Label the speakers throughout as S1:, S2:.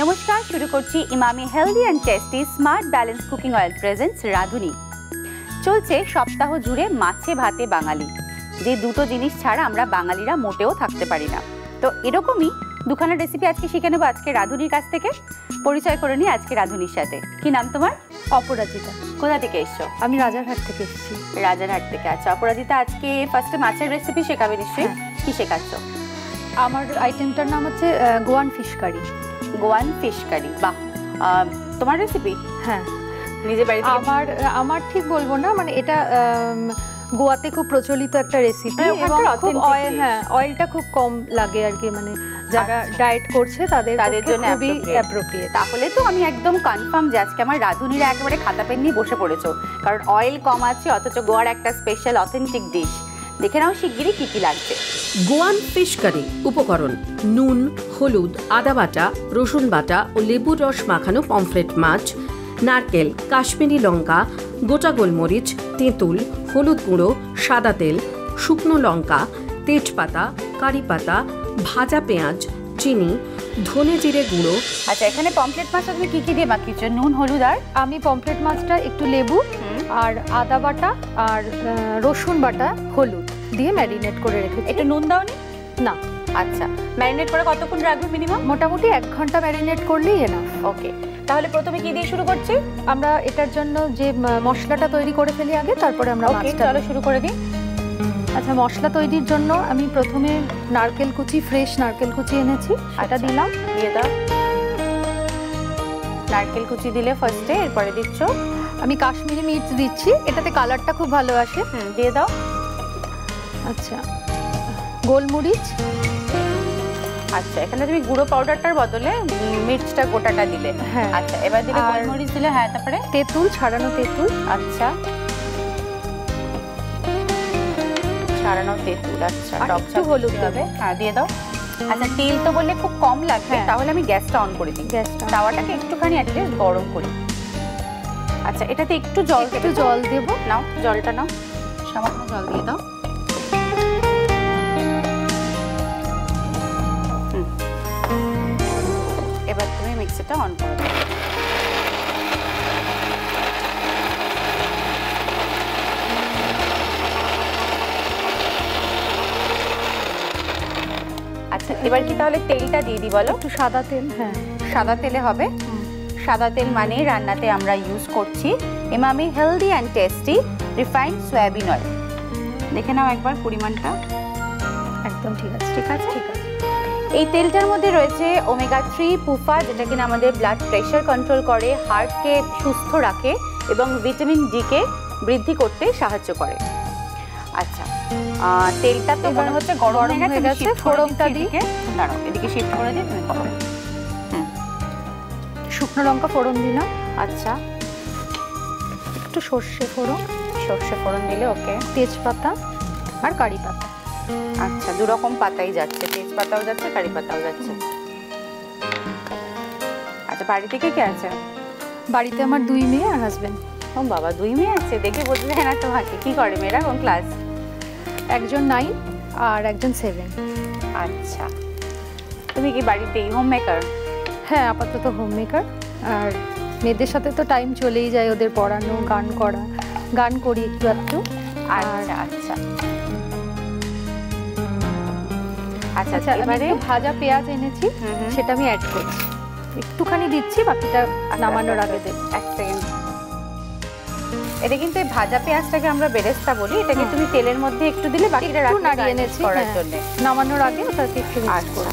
S1: নমস্কার, শুরু করছি Emami healthy and tasty smart balance cooking oil presents রাঁধুনি। চলছে সপ্তাহ জুড়ে মাছে ভাতে বাঙালি, যে দুটো জিনিস ছাড়া আমরা বাঙালিরা মোটেও থাকতে পারি না। তো এরকমই দুখানা রেসিপি আজকে শিখে নেবো আজকে রাঁধুনির কাছ থেকে। পরিচয় করে নিই আজকে রাঁধুনির সাথে। কি নাম তোমার?
S2: অপরাজিতা।
S1: কোথা থেকে এসছো?
S2: আমি রাজারহাট থেকে এসেছি।
S1: রাজারহাট থেকে। আচ্ছা অপরাজিতা, আজকে ফার্স্টে মাছের রেসিপি শেখাবে নিশ্চয়ই। কি শেখাচ্ছ?
S2: আমার আইটেমটার নাম হচ্ছে Goan fish curry.
S1: Goan fish curry, বাহ। তোমার রেসিপি?
S2: হ্যাঁ,
S1: নিজের বাড়িতে?
S2: আমার ঠিক বলবো না, মানে এটা গোয়াতে খুব প্রচলিত একটা রেসিপি এবং খুব অয়েলটা খুব কম লাগে আর কি, মানে যারা ডায়েট করছে তাদের জন্য খুবই অ্যাপ্রোপ্রিয়েট।
S1: তাহলে তো আমি একদম কনফার্ম যে আজকে আমার রাঁধুনিরা একেবারে খাতা পেন নিয়ে বসে পড়েছো, কারণ অয়েল কম আছে অথচ গোয়ার একটা স্পেশাল অথেন্টিক ডিশ। দেখে নাও শিগগিরই কি কি লাগছে।
S3: গোয়ান ফিশ কারি উপকরণ: নুন, হলুদ, আদা বাটা, রসুন বাটা ও লেবুর রস মাখানো পমফ্রেট মাছ, নারকেল, কাশ্মীরি লঙ্কা, গোটা গোলমরিচ, তেঁতুল, হলুদ গুঁড়ো, সাদা তেল, শুকনো লঙ্কা, তেজপাতা, কারি পাতা, ভাজা পেঁয়াজ, চিনি, ধনে জিরে গুঁড়ো।
S1: আচ্ছা, এখানে পমফ্রেট মাছটা তুমি কি কি দিয়ে মাখিয়েছো? নুন, হলুদ আর?
S2: আমি পমফ্রেট মাছটা একটু লেবু আর আদা বাটা আর রসুন বাটা, হলুদ দিয়ে ম্যারিনেট করে রেখেছি।
S1: একটু নুন দাওনি?
S2: না।
S1: আচ্ছা, ম্যারিনেট করে কতক্ষণ রাখবে মিনিমাম?
S2: মোটামুটি 1 ঘন্টা ম্যারিনেট করলেই এনাফ।
S1: ওকে, তাহলে প্রথমে কি দিয়ে শুরু করছি?
S2: আমরা এটার জন্য যে মশলাটা তৈরি করে ফেলি আগে, তারপরে আমরা মাছটা।
S1: চলো শুরু করে দিই।
S2: আচ্ছা, মশলা তৈরির জন্য আমি প্রথমে নারকেল কুচি, ফ্রেশ নারকেল কুচি এনেছি, সেটা দিলাম।
S1: দিয়ে দাও। নারকেল কুচি দিলে ফার্স্টে, এরপরে দিচ্ছ?
S2: আমি কাশ্মীরি মির্চ দিচ্ছি, এটাতে কালারটা খুব ভালো আসে।
S1: দিয়ে দাও।
S2: আচ্ছা, গোলমরিচ।
S1: আচ্ছা, এখানে তুমি গুঁড়ো পাউডারটার বদলে মির্চটা গোটাটা দিলে।
S2: হ্যাঁ।
S1: আচ্ছা, এবার দিলে গোলমরিচ দিলে। হ্যাঁ, তারপরে
S2: তেঁতুল, ছাড়ানো তেঁতুল।
S1: আচ্ছা, ছাড়ানো তেঁতুল। আচ্ছা,
S2: একটু হলুদ হবে।
S1: হ্যাঁ, দিয়ে দাও। আচ্ছা, তেল তো বললে খুব কম লাগবে, তাহলে আমি গ্যাসটা অন করে দিই। তাওয়াটাকে একটুখানি অ্যাটলিস্ট গরম করি। আচ্ছা, এটাতে একটু জল
S2: দেবো।
S1: নাও, জলটা নাও, সামান্য জল দিয়ে দাও। এবার তুমি মিক্সিটা অন করে দাও। আচ্ছা, এবার কি তাহলে তেলটা দিয়ে দিই বলো?
S2: একটু সাদা তেল। হ্যাঁ,
S1: সাদা তেলে হবে। সাদা তেল মানে রান্নাতে আমরা ইউজ করছি Emami healthy and tasty refined soybean oil. দেখে নাও একবার পরিমাণটা।
S2: একদম ঠিক আছে।
S1: ঠিক আছে, ঠিক আছে। এই তেলটার মধ্যে রয়েছে ওমেগা 3 পুফা, যেটা কিনা আমাদের ব্লাড প্রেশার কন্ট্রোল করে, হার্টকে সুস্থ রাখে এবং ভিটামিন ডি কে বৃদ্ধি করতে সাহায্য করে। আচ্ছা, তেলটা তো মনে হচ্ছে গরম হয়ে গেছে।
S2: ফোড়নটা দিয়ে
S1: দাঁড়াও, এদিকে শিফট করে দিই, তুমি করো।
S2: শুকনো লঙ্কা ফোড়ন দিলাম।
S1: আচ্ছা,
S2: একটু সর্ষে ফোড়ন।
S1: সর্ষে ফোড়ন দিলে। ওকে,
S2: তেজপাতা আর কারি পাতা।
S1: আচ্ছা, দু রকম পাতাই যাচ্ছে, তেজপাতাও যাচ্ছে, কারি পাতাও যাচ্ছে। আচ্ছা, বাড়িতে কে কে আছে?
S2: বাড়িতে আমার 2 মেয়ে আর হাজবেন্ড।
S1: ও বাবা, 2 মেয়ে আছে, দেখে বোঝা যায় না তোমাকে। কি করে মেয়েরা? কোন ক্লাস?
S2: একজন 9 আর একজন 7।
S1: আচ্ছা, তুমি কি বাড়িতেই হোম মেকার?
S2: হ্যাঁ, আপাতত হোম মেকার। আর মেয়েদের সাথে তো টাইম চলেই যায়, ওদের পড়ানো, গান করা, গান করি একটু একটু।
S1: আচ্ছা আচ্ছা আচ্ছা
S2: আচ্ছা, এবারে ভাজা পেঁয়াজ এনেছি, সেটা আমি অ্যাড করছি। একটুখানি দিচ্ছি, বাকিটা নামানোর আগে দেব।
S1: 1 সেকেন্ড। এটা কিন্তু এই ভাজা পেঁয়াজটাকে আমরা বেরেস্তা বলি। এটাকে তুমি তেলের মধ্যে একটু দিলে, বাকিটা
S2: নাড়িয়ে এনেছি
S1: করার জন্য।
S2: নামানোর আগে ওটাকে একটু মিক্স করব।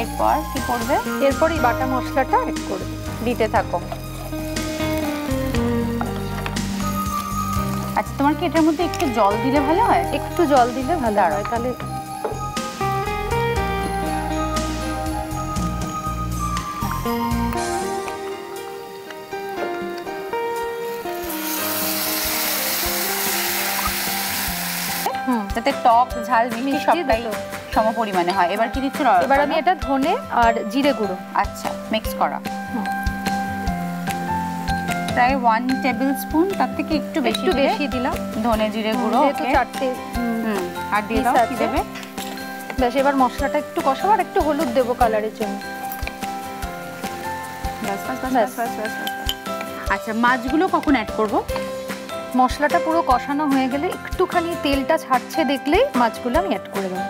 S1: এরপর কি করবে?
S2: এরপর এই বাটা মশলাটা অ্যাড করব।
S1: দিতে থাকো। আচ্ছা, তোমার কি এটার মধ্যে একটু জল দিলে ভালো হয়?
S2: একটু জল দিলে ভালো হয়, তাহলে
S1: যাতে টক ঝাল মিষ্টি সবটাই সমপরিমাণে হয়। এবার কি দিচ্ছ?
S2: এবার আমি এটা ধনে আর জিরে গুঁড়ো।
S1: আচ্ছা, মিক্স করা। প্রায় 1 টেবিল স্পুন, তার থেকে একটু বেশি দিলাম ধনে জিরে গুঁড়ো।
S2: যেহেতু 4টে।
S1: আর দিয়ে দাও। কি দেবে?
S2: ব্যাস, এবার মশলাটা একটু কষাবো আর একটু হলুদ দেবো কালারের জন্য।
S1: আচ্ছা, মাছগুলো কখন অ্যাড করব?
S2: মশলাটা পুরো কষানো হয়ে গেলে একটুখানি তেলটা ছাড়ছে দেখলেই মাছগুলো আমি অ্যাড করে দেবো।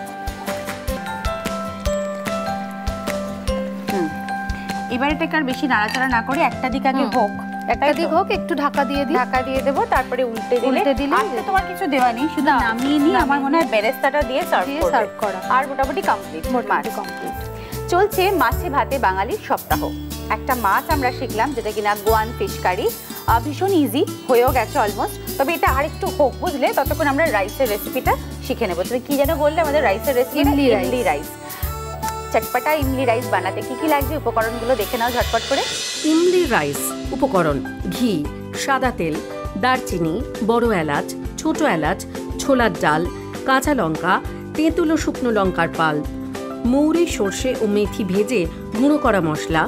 S1: এবার এটাকে আর বেশি নাড়াচাড়া না করে একটা দিক আগে হোক,
S2: একটা দিক হোক, একটু ঢাকা দিয়ে দিই,
S1: ঢাকা দিয়ে দেবো, তারপরে উল্টে দিলে আর তো তোমার কিছু দেওয়া নেই, শুধু নামিয়ে নিয়ে আমার মনে হয় বেরেস্তাটা দিয়ে সার্ভ করা, আর মোটামুটি কমপ্লিট। চলছে মাছে ভাতে বাঙালির সপ্তাহ। একটা মাছ আমরা শিখলাম যেটা কিনা গোয়ান ফিশ কারি, ভীষণ ইজি, হয়েও গেছে অলমোস্ট। তবে এটা আরেকটু হোক, বুঝলে, ততক্ষণ আমরা রাইসের রেসিপিটা শিখে নেবো। তবে কি যেন বললে আমাদের রাইসের রেসিপি? ইমলি রাইস। চটপটা ইমলি রাইস বানাতে কি কি লাগবে উপকরণগুলো দেখে নাও ঝটপট করে।
S3: ইমলি রাইস উপকরণ: ঘি, সাদা তেল, দারচিনি, বড় এলাচ, ছোট এলাচ, ছোলার ডাল, কাঁচা লঙ্কা, তেঁতুল ও শুকনো লঙ্কার পাল্প, মৌরি, সর্ষে ও মেথি ভেজে গুঁড়ো করা মশলা,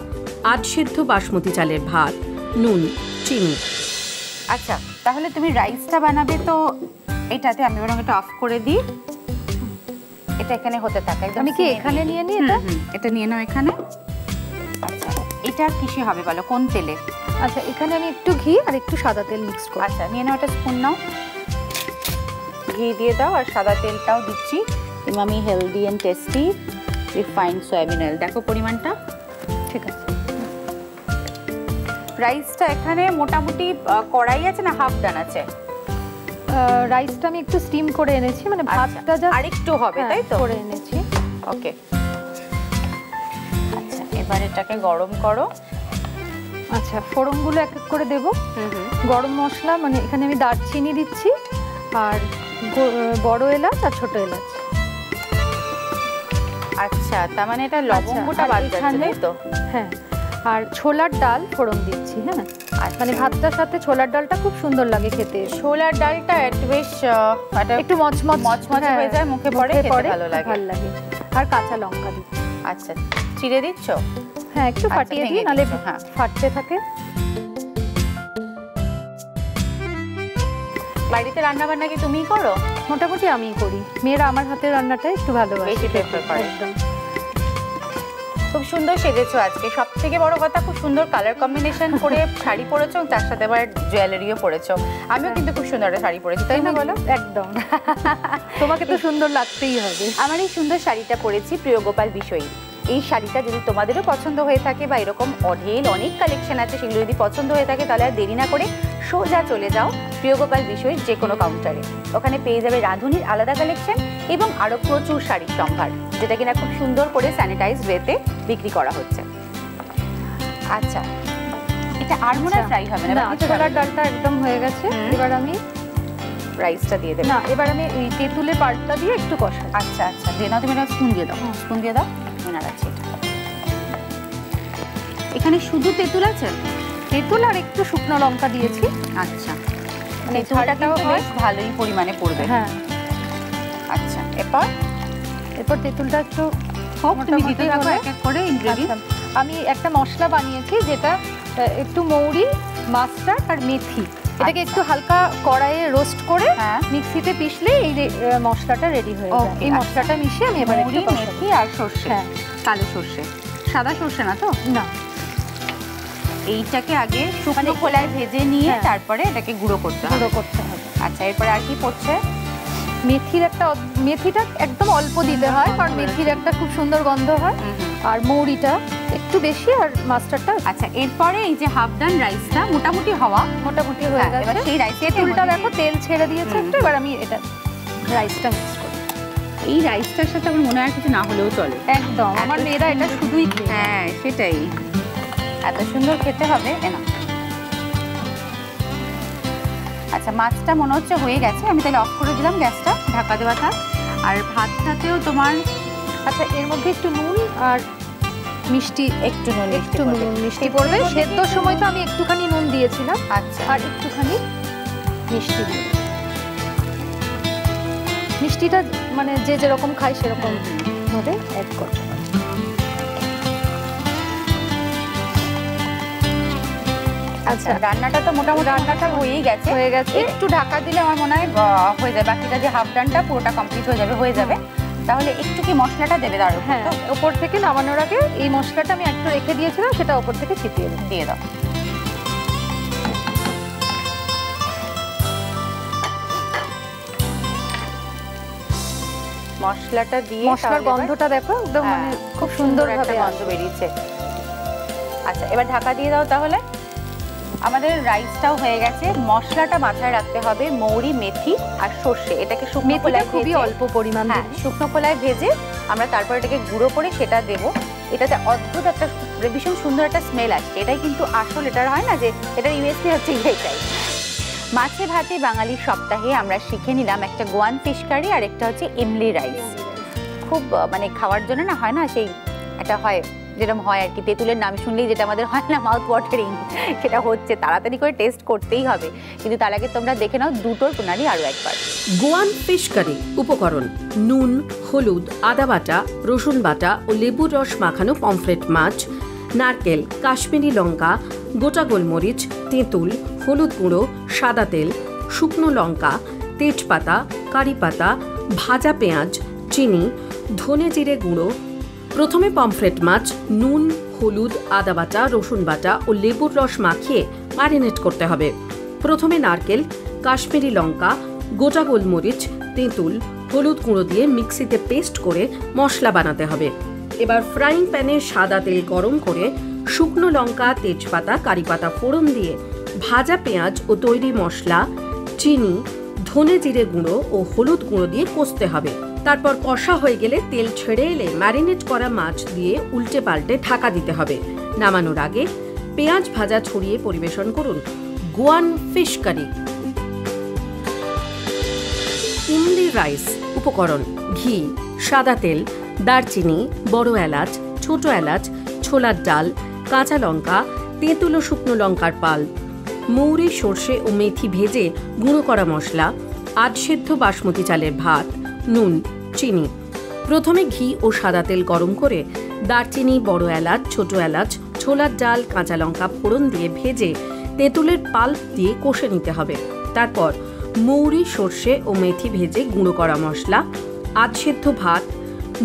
S3: আধসেদ্ধ বাসমতি চালের ভাত, নুন, চিনি।
S1: আচ্ছা, তাহলে তুমি রাইসটা বানাবে, তো এটাতে আমি বরং এটা অফ করে দিই, এটা এখানে হতে থাকে।
S2: আমি কি এখানে নিয়ে নিই?
S1: এটা নিয়ে নাও এখানে। আচ্ছা, এটা কিসে হবে বলো, কোন তেলে?
S2: আচ্ছা, এখানে আমি একটু ঘি আর একটু সাদা তেল মিক্স করব।
S1: আচ্ছা, নিয়ে নাও, একটা স্পুন নাও, ঘি দিয়ে দাও, আর সাদা তেলটাও দিচ্ছি। Emami healthy and tasty refined soybean oil, দেখো পরিমাণটা।
S2: ঠিক আছে।
S1: রাইসটা এখানে মোটামুটি কড়াই আছে না হাফ ডান আছে?
S2: রাইসটা আমি একটু স্টিম করে এনেছি, মানে ভাতটা যা
S1: আরেকটু হবে, তাই তো?
S2: করে এনেছি।
S1: ওকে, আচ্ছা, এবার এটাকে গরম করো।
S2: আচ্ছা, ফোড়নগুলো এক এক করে দেবো। গরম মশলা, মানে এখানে আমি দারচিনি দিচ্ছি, আর বড় এলাচ আর ছোট এলাচ।
S1: আচ্ছা, তার মানে এটা লবঙ্গটা বাদ যাচ্ছে, তাই তো?
S2: হ্যাঁ, আর ছোলার ডাল ফোড়ন দিচ্ছি। হ্যাঁ, মানে ভাতটার সাথে ছোলার ডালটা খুব সুন্দর লাগে খেতে।
S1: ছোলার ডালটা বেশ
S2: একটু মচমচে
S1: হয়ে যায়, মুখে পড়ে, খেতে ভালো লাগে।
S2: আর কাঁচা লঙ্কা দিই।
S1: আচ্ছা, চিড়ে দিচ্ছ?
S2: হ্যাঁ, একটু ফাটিয়ে দিই, নালে ফাটতে থাকে।
S1: বাড়িতে রান্না বান্না কি তুমিই করো?
S2: মোটামুটি আমিই করি, মেয়েরা আমার হাতের রান্নাটা একটু ভালোবাসে,
S1: বেশি প্রেফার করে। খুব সুন্দর সেজেছো আজকে, সব থেকে বড় কথা খুব সুন্দর কালার কম্বিনেশন করে শাড়ি পরেছো, তার সাথে আবার জুয়েলারিও পরেছো। আমিও কিন্তু খুব সুন্দর একটা শাড়ি পরেছি, তাই না বলো?
S2: একদম, তোমাকে তো সুন্দর লাগতেই হবে।
S1: আমার এই সুন্দর শাড়িটা পরেছি প্রিয়গোপাল বিষয়ী। এই শাড়িটা যদি তোমাদেরও পছন্দ হয়ে থাকে, বা এরকম অনেক কালেকশন আছে, সেগুলো যদি পছন্দ হয়ে থাকে, তাহলে আর দেরি না করে সোজা চলে যাও প্রিয়গোপাল বিষয়ীর যে কোনো কাউন্টারে। ওখানে পেয়ে যাবে রাঁধুনির আলাদা কালেকশন এবং আরও প্রচুর শাড়ির সম্ভার, যেটা কিনা খুব সুন্দর করে স্যানিটাইজ ওয়েতে বিক্রি করা হচ্ছে। আচ্ছা, এটা আর মনে হয় ফ্রাই হবে না?
S2: ছোলার ডালটা একদম হয়ে গেছে, এবার আমি
S1: রাইসটা দিয়ে দেবো।
S2: না, এবার আমি এই তেঁতুলের পাল্পটা দিয়ে একটু কষাই।
S1: আচ্ছা আচ্ছা, দিয়ে নাও, তুমি একটা স্পুন দিয়ে দাও, স্পুন দিয়ে দাও, নাড়াচ্ছি। এখানে শুধু তেঁতুল আছে?
S2: তেঁতুল আর একটু শুকনো লঙ্কা দিয়েছি।
S1: আচ্ছা, মানে তেঁতুলটাও বেশ ভালোই পরিমাণে পড়বে।
S2: হ্যাঁ,
S1: আচ্ছা, এরপর
S2: তেঁতুলটা একটু
S1: হোক, তুমি দিতে থাকো এক এক করে ইনগ্রেডিয়েন্ট।
S2: আমি একটা মশলা বানিয়েছি, যেটা একটু মৌরি, মাস্টার্ড আর মেথি, এটাকে একটু হালকা কড়াইয়ে রোস্ট করে মিক্সিতে পিষলে এই মশলাটা রেডি হয়ে যায়। এই মশলাটা মিশিয়ে আমি এবার একটু
S1: মেথি আর সর্ষে, কালো সর্ষে, সাদা সর্ষে না তো?
S2: না,
S1: এইটাকে আগে শুকনো খোলায় ভেজে নিয়ে তারপরে এটাকে গুঁড়ো করতে হবে। আচ্ছা, এরপরে আর কি পড়ছে?
S2: মেথিটা একদম অল্প দিতে হয়, কারণ মেথির একটা খুব সুন্দর গন্ধ হয়, আর মৌরিটা একটু বেশি, আর মাস্টারটা।
S1: আচ্ছা, এরপরে এই যে হাফ ডান রাইসটা মোটামুটি হয়ে গেছে, এবার সেই রাইসে
S2: তেলটা দেখো তেল ছেড়ে দিয়েছে একটু। এবার আমি এটা রাইসটা মিক্স করি।
S1: এই রাইসটার সাথে আমার মনে হয় কিছু না হলেও চলে।
S2: একদম, আমার মেয়েরা এটা শুধুই খায়।
S1: হ্যাঁ, সেটাই, এত সুন্দর খেতে হবে না। আচ্ছা, মাছটা মনে হচ্ছে হয়ে গেছে, আমি তাহলে অফ করে দিলাম গ্যাসটা, ঢাকা দেওয়া থাক। আর ভাতটাতেও তোমার,
S2: আচ্ছা, এর মধ্যে একটু নুন আর মিষ্টি,
S1: একটু নুন
S2: মিষ্টি পড়বে। সেদ্ধর সময় তো আমি একটুখানি নুন দিয়েছিলাম।
S1: আচ্ছা,
S2: আর একটুখানি মিষ্টি দিয়ে, মিষ্টিটা মানে যে যেরকম খায় সেরকম ভাবে অ্যাড করতে হবে।
S1: আচ্ছা, রান্নাটা তো মোটামুটি হয়েই গেছে, একটু ঢাকা দিলে আমার মনে হয় হয়ে যাবে। বাকিটা যে হাফ ডানটা পুরোটা কমপ্লিট হয়ে যাবে। তাহলে একটু কি মশলাটা দেবে তার উপর?
S2: হ্যাঁ, উপর থেকে নামানোর আগে এই মশলাটা আমি একটু রেখে দিয়েছিলাম, সেটা উপর থেকে ছিটিয়ে
S1: দিয়ে দাও। মশলাটা দিয়ে
S2: মশলার গন্ধটা দেখো একদম মানে খুব সুন্দর ভাবে
S1: গন্ধ বেরিয়েছে। আচ্ছা, এবার ঢাকা দিয়ে দাও তাহলে। আমাদের রাইসটাও হয়ে গেছে। মশলাটা মাথায় রাখতে হবে, মৌরি, মেথি আর সর্ষে, এটাকে শুকনো খোলায়
S2: খুবই অল্প পরিমাণ,
S1: হ্যাঁ শুকনো খোলায় ভেজে আমরা তারপর এটাকে গুঁড়ো করে সেটা দেব। এটাতে অদ্ভুত একটা ভীষণ সুন্দর একটা স্মেল আসছে। এটাই কিন্তু আসল, এটার হয় না যে এটার ইউএসপি হচ্ছে এটাই। মাছে ভাতে বাঙালির সপ্তাহে আমরা শিখে নিলাম একটা গোয়ান ফিশ কারি আর একটা হচ্ছে ইমলি রাইস। খুব মানে খাওয়ার জন্য না হয় না সেই একটা হয় যেরকম হয় আর কি, তেঁতুলের নাম শুনলেই যেটা আমাদের হয় না মাউথ ওয়াটারিং, সেটা হচ্ছে। তাড়াতাড়ি করে টেস্ট করতেই হবে, কিন্তু তার আগে তোমরা দেখে নাও দুটোর প্রণালী আরও একবার।
S3: গোয়ান ফিশ কারি উপকরণ: নুন, হলুদ, আদা বাটা, রসুন বাটা ও লেবুর রস মাখানো পমফ্রেট মাছ, নারকেল, কাশ্মীরি লঙ্কা, গোটা গোলমরিচ, তেঁতুল, হলুদ গুঁড়ো, সাদা তেল, শুকনো লঙ্কা, তেজপাতা, কারি পাতা, ভাজা পেঁয়াজ, চিনি, ধনে জিরে গুঁড়ো। প্রথমে পমফ্রেট মাছ নুন, হলুদ, আদা বাটা, রসুন বাটা ও লেবুর রস মাখিয়ে ম্যারিনেট করতে হবে। প্রথমে নারকেল, কাশ্মীরি লঙ্কা, গোটা গোলমরিচ, তেঁতুল, হলুদ গুঁড়ো দিয়ে মিক্সিতে পেস্ট করে মশলা বানাতে হবে। এবার ফ্রাইং প্যানে সাদা তেল গরম করে শুকনো লঙ্কা, তেজপাতা, কারি পাতা ফোড়ন দিয়ে ভাজা পেঁয়াজ ও তৈরি মশলা, চিনি, ধনে জিরে গুঁড়ো ও হলুদ গুঁড়ো দিয়ে কষতে হবে। তারপর কষা হয়ে গেলে তেল ছেড়ে এলে ম্যারিনেট করা মাছ দিয়ে উল্টে পাল্টে ঢাকা দিতে হবে। নামানোর আগে পেঁয়াজ ভাজা ছড়িয়ে পরিবেশন করুন গোয়ান ফিশ কারি। ইমলি রাইস উপকরণ: ঘি, সাদা তেল, দারচিনি, বড় এলাচ, ছোট এলাচ, ছোলার ডাল, কাঁচা লঙ্কা, তেঁতুল ও শুকনো লঙ্কার পাল, মৌরি, সর্ষে ও মেথি ভেজে গুঁড়ো করা মশলা, আধ সেদ্ধ বাসমতি চালের ভাত, নুন, চিনি। প্রথমে ঘি ও সাদা তেল গরম করে দারচিনি, বড় এলাচ, ছোট এলাচ, ছোলার ডাল, কাঁচা লঙ্কা ফোড়ন দিয়ে ভেজে তেঁতুলের পাল্প দিয়ে কষে নিতে হবে। তারপর মৌরি, সর্ষে ও মেথি ভেজে গুঁড়ো করা মশলা, আধ সেদ্ধ ভাত,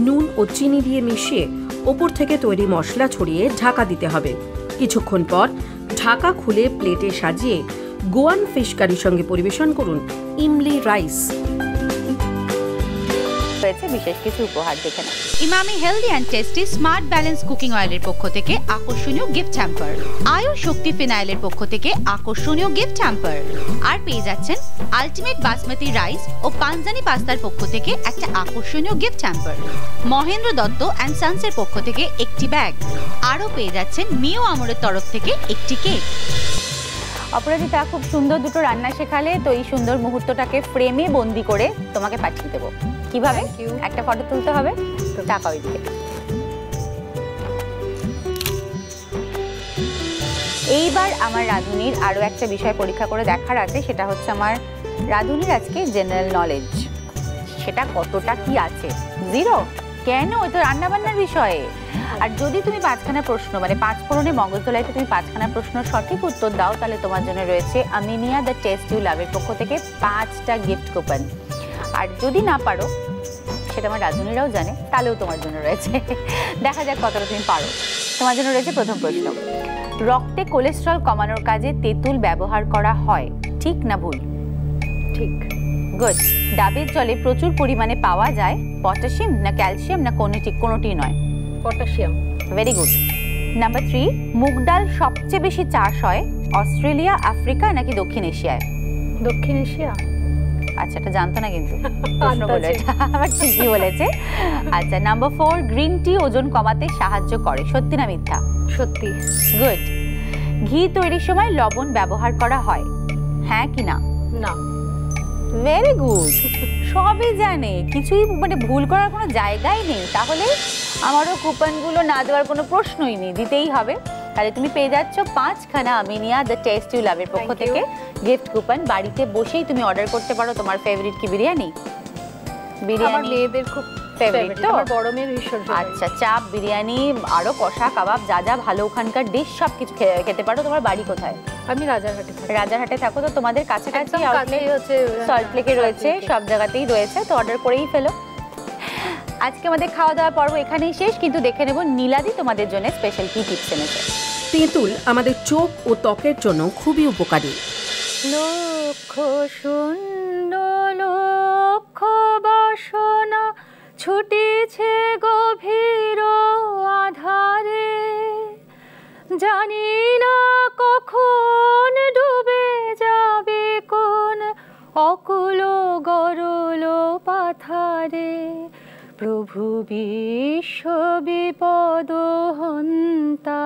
S3: নুন ও চিনি দিয়ে মিশিয়ে ওপর থেকে তৈরি মশলা ছড়িয়ে ঢাকা দিতে হবে। কিছুক্ষণ পর ঢাকা খুলে প্লেটে সাজিয়ে গোয়ান ফিশ কারির সঙ্গে পরিবেশন করুন ইমলি রাইস।
S1: হয়েছে বিশেষ কিছু উপহার দেখে না।
S4: Emami healthy and tasty smart balance cooking অয়েলের পক্ষ থেকে আকর্ষণীয় গিফট হ্যাম্পার, আয়ুষ শক্তি ফিনাইলের পক্ষ থেকে আকর্ষণীয় গিফট হ্যাম্পার, আর পেয়ে যাচ্ছেন আলটিমেট বাসমতি রাইস ও পাঞ্জানি পাস্তার পক্ষ থেকে একটা আকর্ষণীয় gift hamper, Mahendra Dutta and সান্সের পক্ষ থেকে একটি ব্যাগ, আরও পেয়ে যাচ্ছেন মিও আমরের তরফ থেকে একটি কেক।
S1: অপরাজিতা খুব সুন্দর দুটো রান্না শেখালে, তো এই সুন্দর মুহূর্তটাকে ফ্রেমে বন্দি করে তোমাকে পাঠিয়ে দেবো। কিভাবে? একটা ফটো তুলতে হবে, টাকা ওইদিকে। এইবার আমার রাঁধুনির আরও একটা বিষয় পরীক্ষা করে দেখার আছে, সেটা হচ্ছে আমার রাঁধুনির আজকে জেনারেল নলেজ, সেটা কতটা কি আছে। 0? কেন? ওই তো রান্নাবান্নার বিষয়ে। আর যদি তুমি 5খানা প্রশ্ন মানে 5 ফোড়নে মগজদোলাইতে তুমি 5খানা প্রশ্ন সঠিক উত্তর দাও, তাহলে তোমার জন্য রয়েছে আমিনিয়া দ্য টেস্ট ইউ লাভের পক্ষ থেকে 5টা গিফট কুপন। আর যদি না পারো, সেটা আমার রাঁধুনিরাও জানে, তাহলেও তোমার জন্য রয়েছে। দেখা যাক কতটা তুমি পারো। তোমার জন্য রয়েছে প্রথম প্রশ্ন: রক্তে কোলেস্ট্রল কমানোর কাজে তেঁতুল ব্যবহার করা হয়, ঠিক না ভুল?
S2: ঠিক।
S1: গুড। ডাবের জলে প্রচুর পরিমাণে পাওয়া যায় পটাশিয়াম না ক্যালসিয়াম না কোনোটি নয়?
S2: পটাশিয়াম।
S1: Very good. নাম্বার 3, মুগ ডাল সবচেয়ে বেশি চাষ হয় অস্ট্রেলিয়া, আফ্রিকা নাকি দক্ষিণ এশিয়ায়?
S2: দক্ষিণ এশিয়া।
S1: আচ্ছা, এটা জানতো না কিন্তু প্রশ্ন বলে এটা আবার ঠিকই বলেছে। আচ্ছা, নাম্বার 4, গ্রিন টি ওজন কমাতে সাহায্য করে, সত্যি না মিথ্যা?
S2: সত্যি।
S1: গুড। ঘি তৈরির সময় লবণ ব্যবহার করা হয়, হ্যাঁ কি না?
S2: না।
S1: Very good. সবই জানে, কিছুই মানে ভুল করার কোনো জায়গাই নেই। তাহলে আমারও কুপনগুলো না দেওয়ার কোনো প্রশ্নই নেই, দিতেই হবে। তাহলে তুমি পেয়ে যাচ্ছ 5খানা আমিনিয়া দ্য টেস্ট ইউ লাভের পক্ষ থেকে গিফট কুপন। বাড়িতে বসেই তুমি অর্ডার করতে পারো। তোমার ফেভারিট কি বিরিয়ানি?
S2: আমার মেয়েদের খুব ফেভারিট, তো আমার বড় মেয়ের ভীষণ।
S1: আচ্ছা, চাপ, বিরিয়ানি, আরো কষা, কাবাব, যা যা ভালো ওখানকার ডিশ সব কিছু খেতে পারো। তোমার বাড়ি কোথায়?
S2: আমি রাজারহাটে থাকি।
S1: রাজারহাটে থাকো, তো তোমাদের কাছাকাছি
S2: আউটলেট হচ্ছে
S1: সল্টলেকে রয়েছে, সব জায়গাতেই রয়েছে, তো অর্ডার করেই ফেলো। আজকে আমাদের খাওয়া দাওয়া পর্ব এখানেই শেষ, কিন্তু দেখে নেব নীলাদি তোমাদের জন্য স্পেশাল কি টিপস এনেছে।
S3: তেঁতুল আমাদের চোখ ও ত্বকের জন্য খুবই উপকারী।
S2: লক্ষ শূন্য লক্ষ বাসনা ছুটিছে গভীর আধারে, জানি না কখন ডুবে যাবে কোন অকুল গরল পাথারে। প্রভু বিশ্ব বিপদ হন্তা,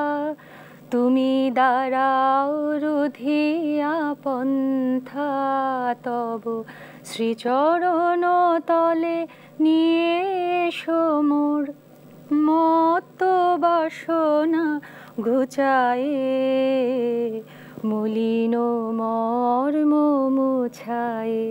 S2: তুমি দাঁড়াও রুধিয়া পন্থা। তব শ্রীচরণ তলে নিয়ে এসো মোর মত্ত বাসনা ঘুচায়ে, মলিন মর্ম মুছায়ে।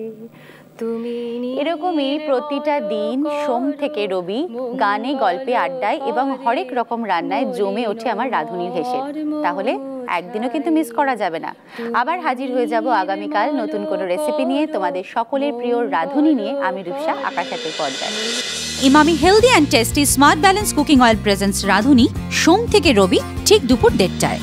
S1: এরকমই প্রতিটা দিন সোম থেকে রবি গানে, গল্পে, আড্ডায় এবং হরেক রকম রান্নায় জমে ওঠে আমার রাঁধুনির হেসেল। তাহলে একদিনও কিন্তু মিস করা যাবে না। আবার হাজির হয়ে যাব আগামীকাল নতুন কোনো রেসিপি নিয়ে, তোমাদের সকলের প্রিয় রাঁধুনি নিয়ে আমি রূপসা আকাশাতের পর্দায়।
S4: Emami healthy and tasty smart balance cooking oil presents রাঁধুনি সোম থেকে রবি ঠিক দুপুর 1:30টায়।